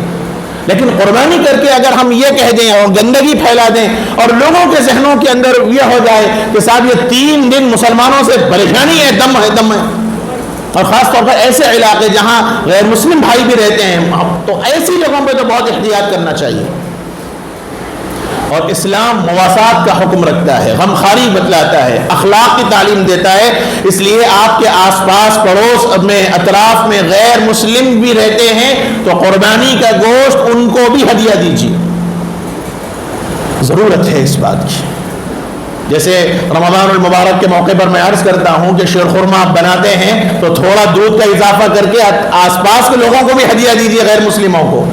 لیکن قربانی کر کے اگر ہم یہ کہہ دیں اور گندگی پھیلا دیں اور لوگوں کے ذہنوں کے اندر یہ ہو جائے کہ صاحب یہ 3 دن مسلمانوں سے پریشانی ہے، دم ہے دم ہے، اور خاص طور پر ایسے علاقے جہاں غیر مسلم بھائی بھی رہتے ہیں، تو ایسی جگہوں پہ تو بہت احتیاط کرنا چاہیے۔ اور اسلام مواسات کا حکم رکھتا ہے، غمخواری بتلاتا ہے، اخلاق کی تعلیم دیتا ہے، اس لیے آپ کے آس پاس پڑوس میں اطراف میں غیر مسلم بھی رہتے ہیں تو قربانی کا گوشت ان کو بھی ہدیہ دیجیے، ضرورت ہے اس بات کی۔ جیسے رمضان المبارک کے موقع پر میں عرض کرتا ہوں کہ شیر خورما آپ بناتے ہیں تو تھوڑا دودھ کا اضافہ کر کے آس پاس کے لوگوں کو بھی ہدیہ دیجیے، غیر مسلموں کو۔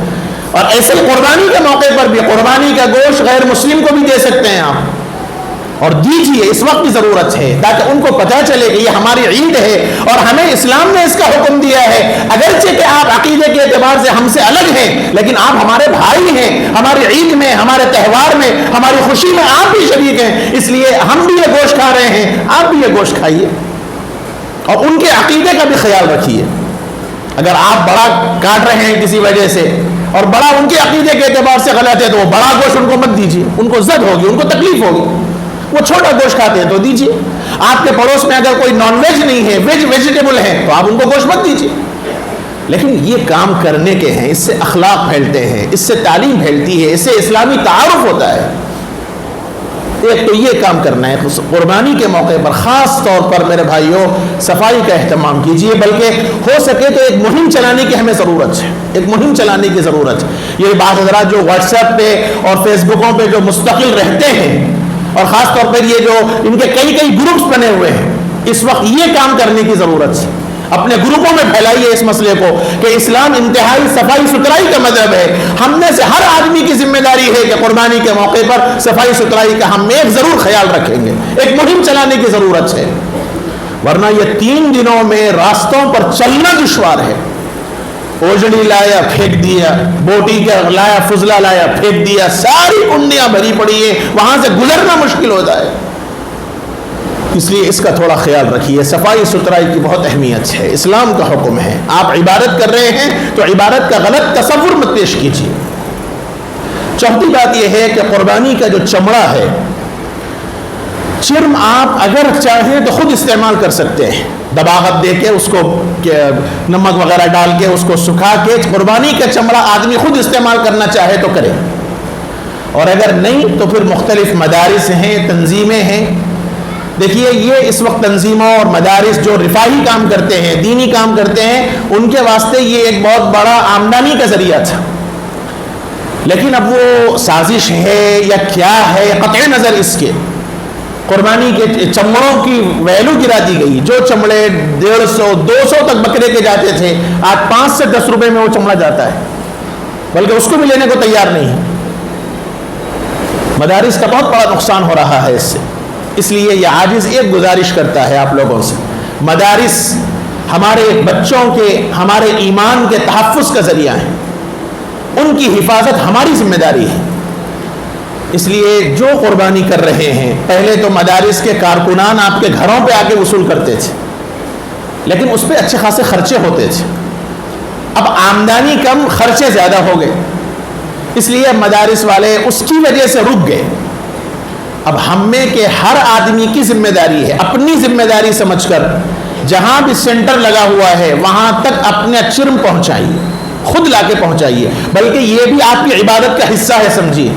اور ایسے قربانی کے موقع پر بھی قربانی کا گوشت غیر مسلم کو بھی دے سکتے ہیں آپ، اور دیجیے، اس وقت کی ضرورت ہے تاکہ ان کو پتہ چلے کہ یہ ہماری عید ہے اور ہمیں اسلام نے اس کا حکم دیا ہے۔ اگرچہ کہ آپ عقیدے کے اعتبار سے ہم سے الگ ہیں، لیکن آپ ہمارے بھائی ہیں، ہماری عید میں، ہمارے تہوار میں، ہماری خوشی میں آپ بھی شریک ہیں، اس لیے ہم بھی یہ گوشت کھا رہے ہیں، آپ بھی یہ گوشت کھائیے اور ان کے عقیدے کا بھی خیال رکھیے۔ اگر آپ بڑا کاٹ رہے ہیں کسی وجہ سے اور بڑا ان کے عقیدے کے اعتبار سے غلط ہے تو وہ بڑا گوشت ان کو مت دیجیے، ان کو زد ہوگی، ان کو تکلیف ہوگی۔ وہ چھوٹا گوشت کھاتے ہیں تو دیجیے۔ آپ کے پڑوس میں اگر کوئی نان ویج نہیں ہے، ویجیٹیبل ہے، تو آپ ان کو گوشت مت دیجیے۔ لیکن یہ کام کرنے کے ہیں، اس سے اخلاق پھیلتے ہیں، اس سے تعلیم پھیلتی ہے، اس سے اسلامی تعارف ہوتا ہے۔ ایک تو یہ کام کرنا ہے، قربانی کے موقع پر خاص طور پر میرے بھائیوں صفائی کا اہتمام کیجیے، بلکہ ہو سکے تو ایک مہم چلانے کی ہمیں ضرورت ہے، ایک مہم چلانے کی ضرورت ہے۔ یہ بعض حضرات جو واٹس ایپ پہ اور فیس بکوں پہ جو مستقل رہتے ہیں، اور خاص طور پر یہ جو ان کے کئی گروپس بنے ہوئے ہیں، اس وقت یہ کام کرنے کی ضرورت ہے۔ اپنے گروپوں میں پھیلائیے اس مسئلے کو کہ اسلام انتہائی صفائی ستھرائی کا مذہب ہے۔ ہم میں سے ہر آدمی کی ذمہ داری ہے کہ قربانی کے موقع پر صفائی ستھرائی کا ہم ایک ضرور خیال رکھیں گے، ایک مہم چلانے کی ضرورت ہے، ورنہ یہ 3 دنوں میں راستوں پر چلنا دشوار ہے۔ اوجڑی لایا پھینک دیا، بوٹی کا لایا فضلہ لایا پھینک دیا، ساری کنڈیاں بھری پڑی ہیں، وہاں سے گزرنا مشکل ہوتا ہے۔ اس لیے اس کا تھوڑا خیال رکھیے، صفائی ستھرائی کی بہت اہمیت ہے، اسلام کا حکم ہے۔ آپ عبادت کر رہے ہیں تو عبادت کا غلط تصور مت پیش کیجیے۔ چوتھی بات یہ ہے کہ قربانی کا جو چمڑا ہے، چرم آپ اگر چاہیں تو خود استعمال کر سکتے ہیں، دباغت دے کے اس کو نمک وغیرہ ڈال کے اس کو سکھا کے قربانی کا چمڑا آدمی خود استعمال کرنا چاہے تو کرے، اور اگر نہیں تو پھر مختلف مدارس ہیں، تنظیمیں ہیں۔ دیکھیے یہ اس وقت تنظیموں اور مدارس جو رفاہی کام کرتے ہیں، دینی کام کرتے ہیں، ان کے واسطے یہ ایک بہت بڑا آمدنی کا ذریعہ تھا، لیکن اب وہ سازش ہے یا کیا ہے، قطع نظر اس کے قربانی کے چمڑوں کی ویلو گرا دی گئی۔ جو چمڑے 150 200 تک بکرے کے جاتے تھے، آج 5 سے 10 روپے میں وہ چمڑا جاتا ہے، بلکہ اس کو بھی لینے کو تیار نہیں ہے۔ مدارس کا بہت بڑا نقصان ہو رہا ہے اس سے، اس لیے یہ عاجز ایک گزارش کرتا ہے آپ لوگوں سے، مدارس ہمارے بچوں کے، ہمارے ایمان کے تحفظ کا ذریعہ ہیں، ان کی حفاظت ہماری ذمہ داری ہے۔ اس لیے جو قربانی کر رہے ہیں، پہلے تو مدارس کے کارکنان آپ کے گھروں پہ آ کے وصول کرتے تھے، لیکن اس پہ اچھے خاصے خرچے ہوتے تھے۔ اب آمدنی کم، خرچے زیادہ ہو گئے، اس لیے مدارس والے اس کی وجہ سے رک گئے۔ اب ہم میں کہ ہر آدمی کی ذمہ داری ہے، اپنی ذمہ داری سمجھ کر جہاں بھی سینٹر لگا ہوا ہے وہاں تک اپنے چرم پہنچائیے، خود لا کے پہنچائیے، بلکہ یہ بھی آپ کی عبادت کا حصہ ہے سمجھیے۔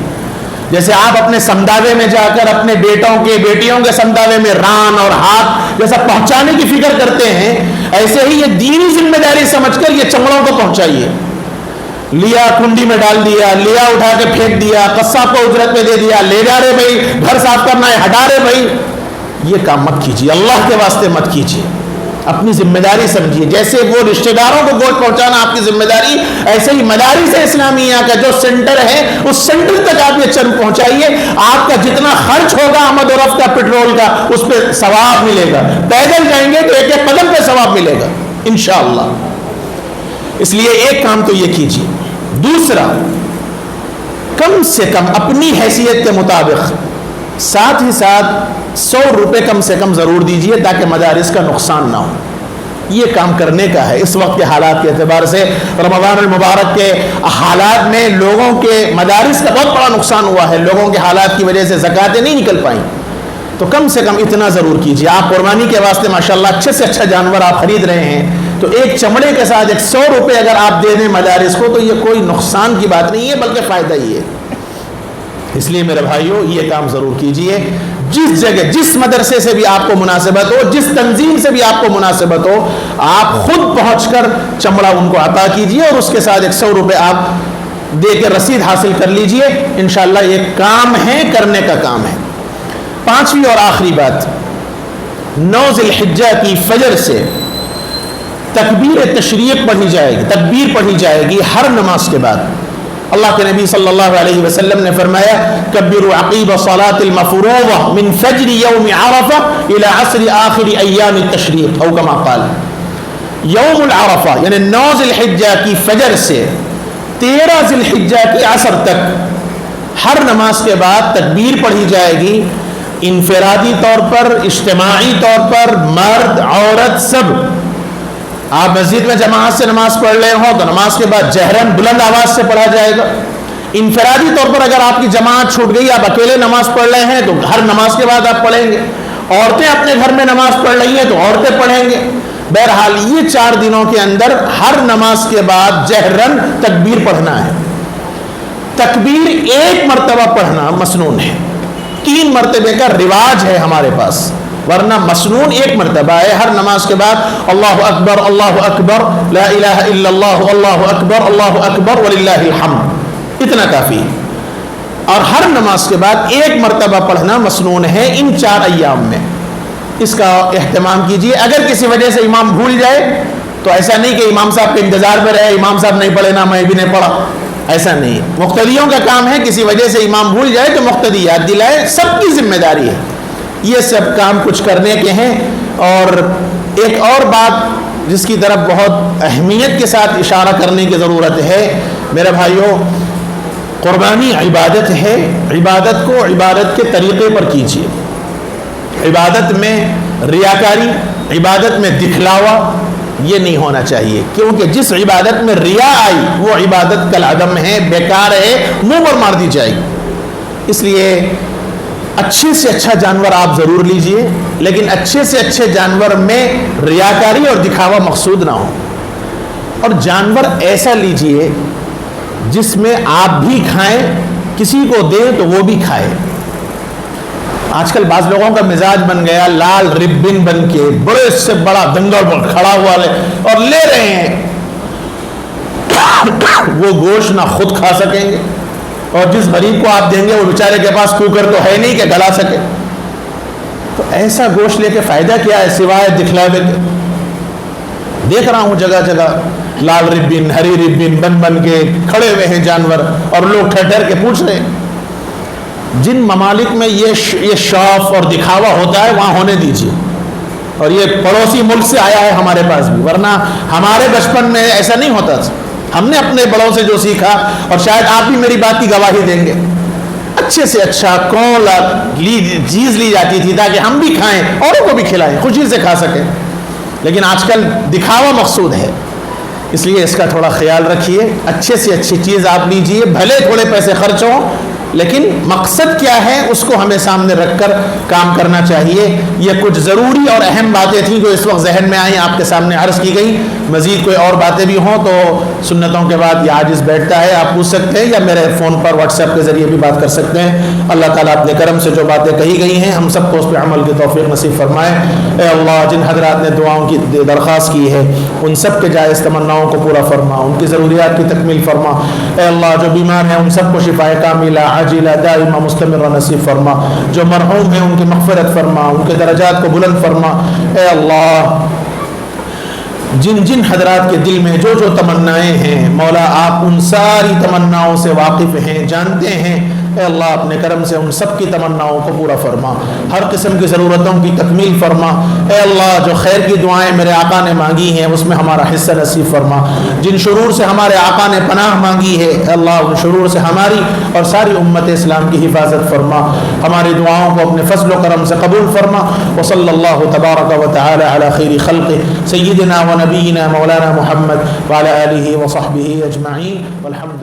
جیسے آپ اپنے سمداوے میں جا کر اپنے بیٹوں کے بیٹیوں کے سمداوے میں ران اور ہاتھ جیسا پہنچانے کی فکر کرتے ہیں، ایسے ہی یہ دینی ذمہ داری سمجھ کر یہ چمڑوں کو پہنچائیے۔ لیا کنڈی میں ڈال دیا، لیا اٹھا کے پھینک دیا، قصاب کو اجرت پہ دے دیا، لے جا رہے بھائی، گھر صاف کرنا ہے ہٹا رہے بھائی، یہ کام مت کیجیے، اللہ کے واسطے مت کیجیے، اپنی ذمہ داری سمجھیے۔ جیسے وہ رشتہ داروں کو گوشت پہنچانا آپ کی ذمہ داری، ایسے ہی مدارس اسلامیہ کا جو سینٹر ہے اس سینٹر تک آپ یہ چرم پہنچائیے۔ آپ کا جتنا خرچ ہوگا آمد و رفت کا، پیٹرول کا، اس پہ ثواب ملے گا، پیدل جائیں گے تو ایک ایک قدم پہ ثواب ملے گا انشاءاللہ۔ اس لیے ایک کام تو یہ کیجیے۔ دوسرا، کم سے کم اپنی حیثیت کے مطابق ساتھ ہی ساتھ 100 روپے کم سے کم ضرور دیجیے تاکہ مدارس کا نقصان نہ ہو۔ یہ کام کرنے کا ہے اس وقت کے حالات کے اعتبار سے۔ رمضان المبارک کے حالات میں لوگوں کے مدارس کا بہت بڑا نقصان ہوا ہے، لوگوں کے حالات کی وجہ سے زکاتیں نہیں نکل پائیں، تو کم سے کم اتنا ضرور کیجیے۔ آپ قربانی کے واسطے ماشاءاللہ اچھے سے اچھا جانور آپ خرید رہے ہیں، تو ایک چمڑے کے ساتھ 100 روپے اگر آپ دے دیں مدارس کو، تو یہ کوئی نقصان کی بات نہیں ہے بلکہ فائدہ ہی ہے۔ اس لیے میرے بھائیوں یہ کام ضرور کیجئے۔ جس جگہ جس مدرسے سے بھی آپ کو مناسبت ہو، جس تنظیم سے بھی آپ کو مناسبت ہو، آپ خود پہنچ کر چمڑا ان کو عطا کیجئے اور اس کے ساتھ 100 روپے آپ دے کے رسید حاصل کر لیجئے۔ انشاءاللہ یہ کام ہے، کرنے کا کام ہے۔ پانچویں اور آخری بات، 9 ذی الحجہ کی فجر سے تکبیر تشریق پڑھی جائے گی، تکبیر پڑھی جائے گی ہر نماز کے بعد۔ اللہ کے نبی صلی اللہ علیہ وسلم نے فرمایا کبروا عقیب صلاة المفروضہ من فجر یوم عرفہ الى عصر آخر ایام التشریق، او کما قال۔ یوم العرفہ یعنی 9 ذی الحجہ کی فجر سے 13 ذی الحجہ کی عصر تک ہر نماز کے بعد تکبیر پڑھی جائے گی، انفرادی طور پر، اجتماعی طور پر، مرد عورت سب۔ آپ مسجد میں جماعت سے نماز پڑھ رہے ہوں تو نماز کے بعد جہرن بلند آواز سے پڑھا جائے گا۔ انفرادی طور پر اگر آپ کی جماعت چھوٹ گئی، آپ اکیلے نماز پڑھ رہے ہیں تو ہر نماز کے بعد آپ پڑھیں گے۔ عورتیں اپنے گھر میں نماز پڑھ رہی ہیں تو عورتیں پڑھیں گے۔ بہرحال یہ 4 دنوں کے اندر ہر نماز کے بعد جہرن تکبیر پڑھنا ہے۔ تکبیر 1 مرتبہ پڑھنا مسنون ہے، 3 مرتبے کا رواج ہے ہمارے پاس، ورنہ مسنون 1 مرتبہ ہے۔ ہر نماز کے بعد اللہ اکبر لا الہ الا اللہ اللہ اکبر وللہ الحمد، اتنا کافی ہے۔ اور ہر نماز کے بعد 1 مرتبہ پڑھنا مسنون ہے ان 4 ایام میں، اس کا اہتمام کیجیے۔ اگر کسی وجہ سے امام بھول جائے تو ایسا نہیں کہ امام صاحب کے انتظار میں رہے، امام صاحب نہیں پڑھے نا میں بھی نہیں پڑھا، ایسا نہیں۔ مقتدیوں کا کام ہے کسی وجہ سے امام بھول جائے تو مقتدی یاد دلائے، سب کی ذمہ داری ہے۔ یہ سب کام کچھ کرنے کے ہیں۔ اور ایک اور بات جس کی طرف بہت اہمیت کے ساتھ اشارہ کرنے کی ضرورت ہے میرے بھائیوں، قربانی عبادت ہے، عبادت کو عبادت کے طریقے پر کیجیے۔ عبادت میں ریاکاری، عبادت میں دکھلاوا یہ نہیں ہونا چاہیے، کیونکہ جس عبادت میں ریا آئی وہ عبادت کالعدم ہے، بیکار ہے، منہ پر مار دی جائے گی۔ اس لیے اچھے سے اچھا جانور آپ ضرور لیجئے، لیکن اچھے سے اچھے جانور میں ریاکاری اور دکھاوا مقصود نہ ہو، اور جانور ایسا لیجئے جس میں آپ بھی کھائیں، کسی کو دیں تو وہ بھی کھائے۔ آج کل بعض لوگوں کا مزاج بن گیا لال ربن بن کے بڑے سے بڑا دنگل پر کھڑا ہوا اور لے رہے ہیں، وہ گوشت نہ خود کھا سکیں گے، اور جس غریب کو آپ دیں گے وہ بیچارے کے پاس کوکر تو ہے نہیں کہ گلا سکے، تو ایسا گوشت لے کے فائدہ کیا ہے سوائے دکھلاوے کے؟ دیکھ رہا ہوں جگہ جگہ لال ربن ہری ربن بن بن کے کھڑے ہوئے ہیں جانور، اور لوگ ٹھہر ٹھہر کے پوچھ رہے ہیں۔ جن ممالک میں یہ شوف اور دکھاوا ہوتا ہے وہاں ہونے دیجیے، اور یہ پڑوسی ملک سے آیا ہے ہمارے پاس بھی، ورنہ ہمارے بچپن میں ایسا نہیں ہوتا تھا۔ ہم نے اپنے بڑوں سے جو سیکھا، اور شاید آپ بھی میری بات کی گواہی دیں گے، اچھے سے اچھا کون چیز لی جاتی تھی تاکہ ہم بھی کھائیں، اوروں کو بھی کھلائیں، خوشی سے کھا سکیں۔ لیکن آج کل دکھاوا مقصود ہے، اس لیے اس کا تھوڑا خیال رکھیے۔ اچھے سے اچھی چیز آپ لیجئے، بھلے تھوڑے پیسے خرچ ہوں، لیکن مقصد کیا ہے اس کو ہمیں سامنے رکھ کر کام کرنا چاہیے۔ یہ کچھ ضروری اور اہم باتیں تھیں جو اس وقت ذہن میں آئیں، آپ کے سامنے عرض کی گئی۔ مزید کوئی اور باتیں بھی ہوں تو سنتوں کے بعد یہ عاجز بیٹھتا ہے، آپ پوچھ سکتے ہیں، یا میرے فون پر واٹس ایپ کے ذریعے بھی بات کر سکتے ہیں۔ اللہ تعالیٰ اپنے کرم سے جو باتیں کہی گئی ہیں ہم سب کو اس پہ عمل کی توفیق نصیب فرمائے۔ اے اللہ، جن حضرات نے دعاؤں کی درخواست کی ہے ان سب کے جائز تمناؤں کو پورا فرما، ان کی ضروریات کی تکمیل فرما۔ اے اللہ، جو بیمار ہیں ان سب کو شفائے کاملہ عاجلہ دائمہ مستمرہ نصیب فرما، جو مرحوم ہیں ان کی مغفرت فرما، ان کے درجات کو بلند فرما۔ اے اللہ، جن جن حضرات کے دل میں جو جو تمنائیں ہیں مولا، آپ ان ساری تمناؤں سے واقف ہیں، جانتے ہیں۔ اے اللہ اپنے کرم سے ان سب کی تمناؤں کو پورا فرما، ہر قسم کی ضرورتوں کی تکمیل فرما۔ اے اللہ جو خیر کی دعائیں میرے آقا نے مانگی ہیں اس میں ہمارا حصہ نصیب فرما، جن شرور سے ہمارے آقا نے پناہ مانگی ہے اے اللہ ان شرور سے ہماری اور ساری امت اسلام کی حفاظت فرما، ہماری دعاؤں کو اپنے فضل و کرم سے قبول فرما۔ وصلی اللہ تبارک و تعالی علی خیر خلقہ سیدنا و نبینا مولانا محمد وعلی آلہ وصحبہ اجمعین والحمد